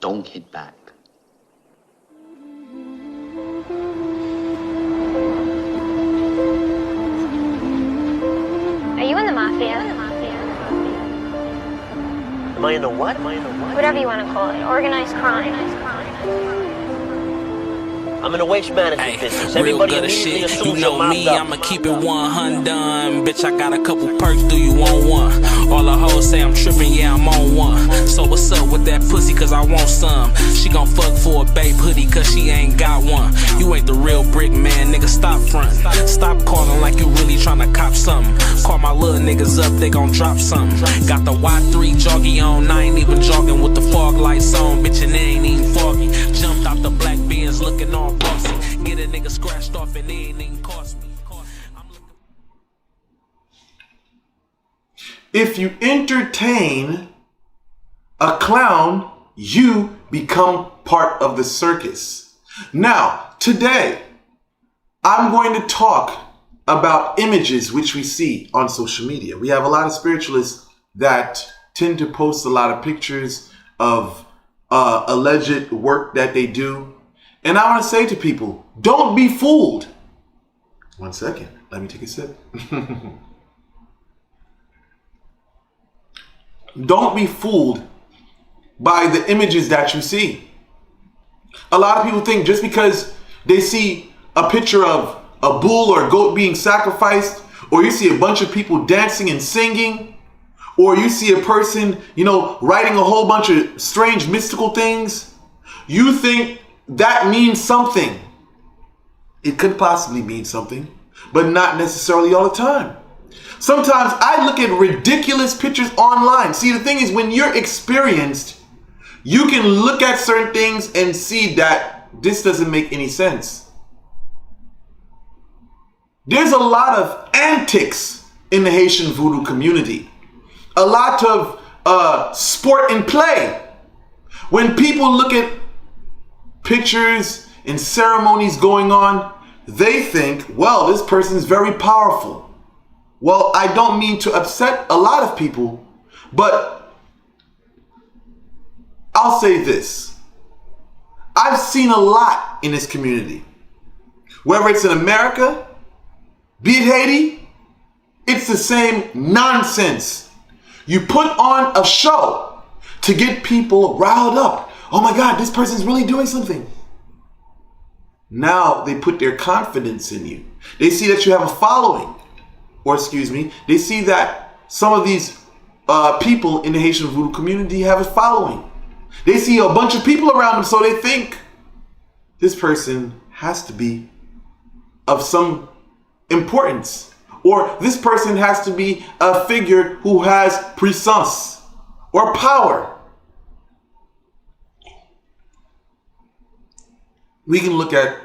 don't hit back. Are you in the mafia? Am I in the what? Whatever you want to call it. Organized crime. I'm in the waste management business. Real Everybody gutter immediately shit, assumes you know you're me, mobbed up. I'ma keep it 100 done. Bitch, I got a couple perks, do you want one? All the hoes say I'm tripping, yeah, I'm on one. So what's up with that pussy, cause I want some. She gon' fuck for a babe hoodie, cause she ain't got one. You ain't the real brick man, nigga, stop frontin'. Stop calling like you really tryna cop something. Call my little niggas up, they gon' drop something. Got the Y3 joggy on, I ain't even jogging with the fog lights on. Bitch, and they ain't even foggy. Jumped out the black Benz looking all bossy. Get a nigga scratched off and they ain't even cost me. If you entertain a clown, you become part of the circus. Now, today, I'm going to talk about images which we see on social media. We have a lot of spiritualists that tend to post a lot of pictures of alleged work that they do. And I want to say to people, don't be fooled. 1 second, let me take a sip. Don't be fooled by the images that you see. A lot of people think just because they see a picture of a bull or a goat being sacrificed, or you see a bunch of people dancing and singing, or you see a person, writing a whole bunch of strange mystical things, you think that means something. It could possibly mean something, but not necessarily all the time. Sometimes I look at ridiculous pictures online. See, the thing is, when you're experienced, you can look at certain things and see that this doesn't make any sense. There's a lot of antics in the Haitian Vodou community. A lot of sport and play. When people look at pictures and ceremonies going on, they think, well, this person is very powerful. Well, I don't mean to upset a lot of people, but I'll say this. I've seen a lot in this community. Whether it's in America, be it Haiti, it's the same nonsense. You put on a show to get people riled up. Oh my God, this person's really doing something. Now they put their confidence in you. They see that you have a following. They see that some of these people in the Haitian Vodou community have a following. They see a bunch of people around them, so they think this person has to be of some importance. Or this person has to be a figure who has puissance or power. We can look at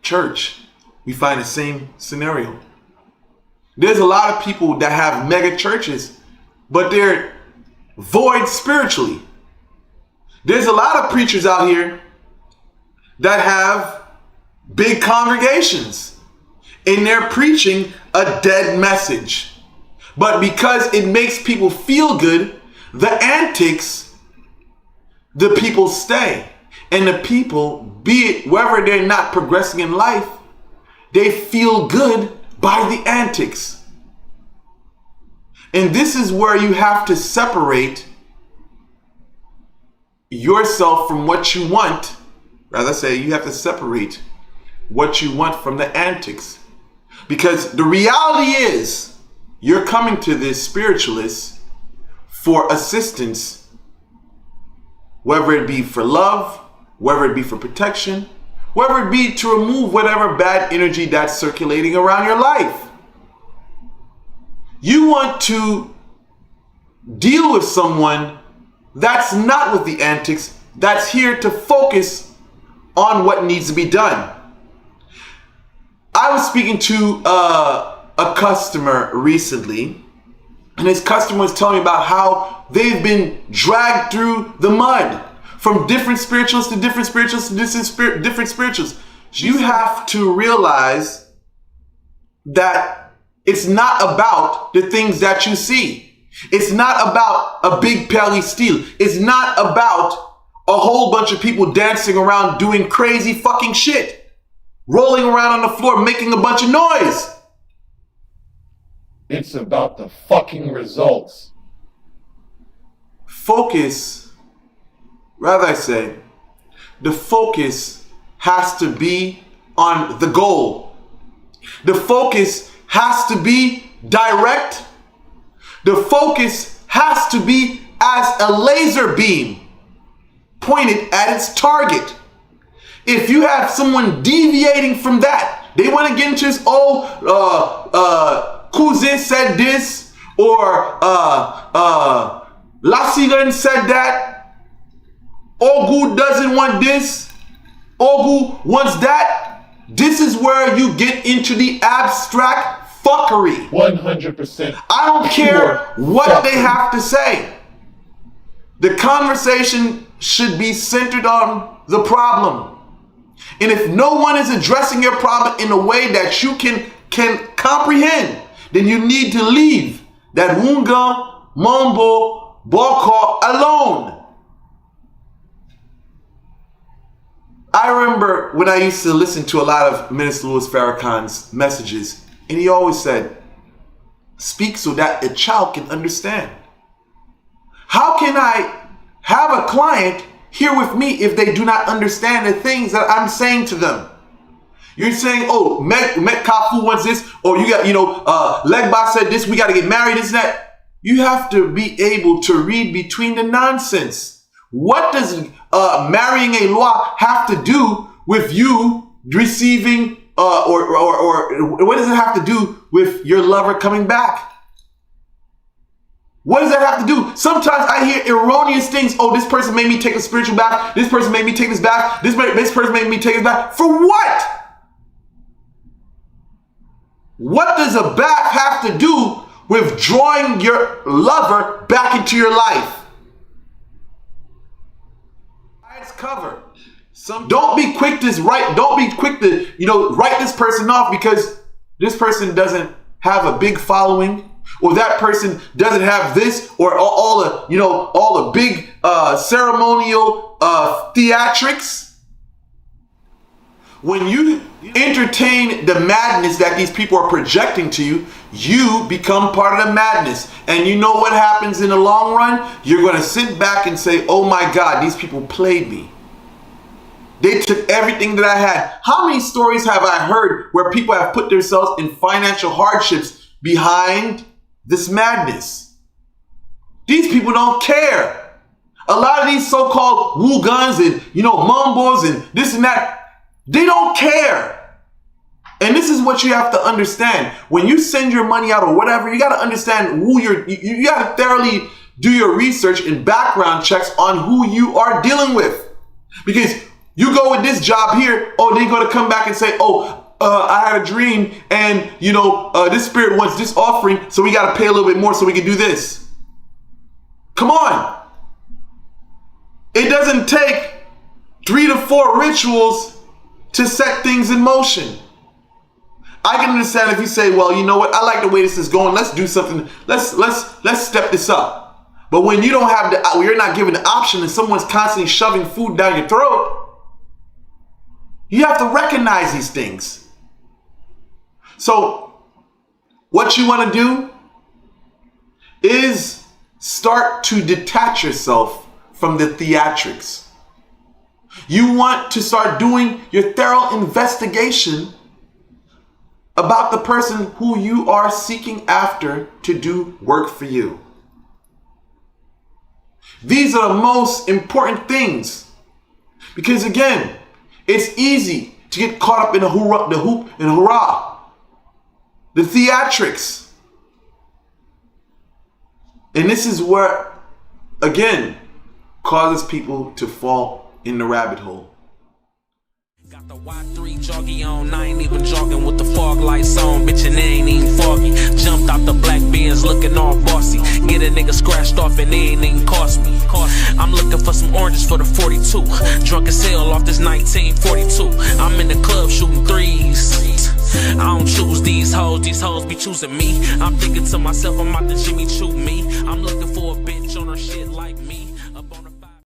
church. We find the same scenario. There's a lot of people that have mega churches, but they're void spiritually. There's a lot of preachers out here that have big congregations and they're preaching a dead message. But because it makes people feel good, the antics, the people stay. And the people, be it whether they're not progressing in life, they feel good by the antics. And this is where you have to separate yourself from what you want. Rather say, you have to separate what you want from the antics. Because the reality is, you're coming to this spiritualist for assistance, whether it be for love, whether it be for protection, whether it be to remove whatever bad energy that's circulating around your life. You want to deal with someone that's not with the antics, that's here to focus on what needs to be done. I was speaking to a customer recently, and his customer was telling me about how they've been dragged through the mud from different spiritualists to different spiritualists to different spiritualists. You have to realize that it's not about the things that you see. It's not about a big pelly steal. It's not about a whole bunch of people dancing around doing crazy fucking shit. Rolling around on the floor, making a bunch of noise. It's about the fucking results. Focus, rather I say, the focus has to be on the goal. The focus has to be direct. The focus has to be as a laser beam pointed at its target. If you have someone deviating from that, they want to get into this, Cousin said this, or Lasigan said that, Ogu doesn't want this, Ogu wants that. This is where you get into the abstract fuckery. 100%. I don't care what they have to say. The conversation should be centered on the problem. And if no one is addressing your problem in a way that you can comprehend, then you need to leave that Wunga, Mambo, Boko alone. I remember when I used to listen to a lot of Minister Louis Farrakhan's messages, and he always said, speak so that a child can understand. How can I have a client here with me if they do not understand the things that I'm saying to them? You're saying, oh, Met Kafu wants this, or you got, Legba said this, we got to get married, this and that. You have to be able to read between the nonsense. What does marrying a law have to do with you receiving, or what does it have to do with your lover coming back? What does that have to do? Sometimes I hear erroneous things. Oh, this person made me take a spiritual bath. This person made me take this bath. This person made me take this bath. For what? What does a bath have to do with drawing your lover back into your life? It's covered. Don't be quick to write. Don't be quick to write this person off because this person doesn't have a big following, or that person doesn't have this, or all the big ceremonial theatrics. When you entertain the madness that these people are projecting to you, you become part of the madness. And you know what happens in the long run? You're going to sit back and say, oh my God, these people played me. They took everything that I had. How many stories have I heard where people have put themselves in financial hardships behind this madness? These people don't care. A lot of these so-called Wugans and, Mumbos and this and that, they don't care. And this is what you have to understand. When you send your money out or whatever, you got to understand who you got to thoroughly do your research and background checks on who you are dealing with. Because you go with this job here, oh, they're going to come back and say, I had a dream and, this spirit wants this offering, so we got to pay a little bit more so we can do this. Come on. It doesn't take 3 to 4 rituals to set things in motion. I can understand if you say, well, you know what? I like the way this is going. Let's do something. Let's step this up. But when you don't have you're not given the option and someone's constantly shoving food down your throat, you have to recognize these things. So what you want to do is start to detach yourself from the theatrics. You want to start doing your thorough investigation about the person who you are seeking after to do work for you. These are the most important things. Because again, it's easy to get caught up in the hoop and hurrah. The theatrics. And this is where, again, causes people to fall in the rabbit hole. Got the Y3 joggy on, I ain't even jogging with the fog lights on, bitch, and they ain't even foggy. Jumped out the black Benz looking all bossy. Get a nigga scratched off and they ain't even cost me. I'm looking for some oranges for the 42. Drunk as hell off this 1942. I'm in the club shooting threes. I don't choose these hoes be choosing me. I'm thinking to myself, I'm out to Jimmy Choo me.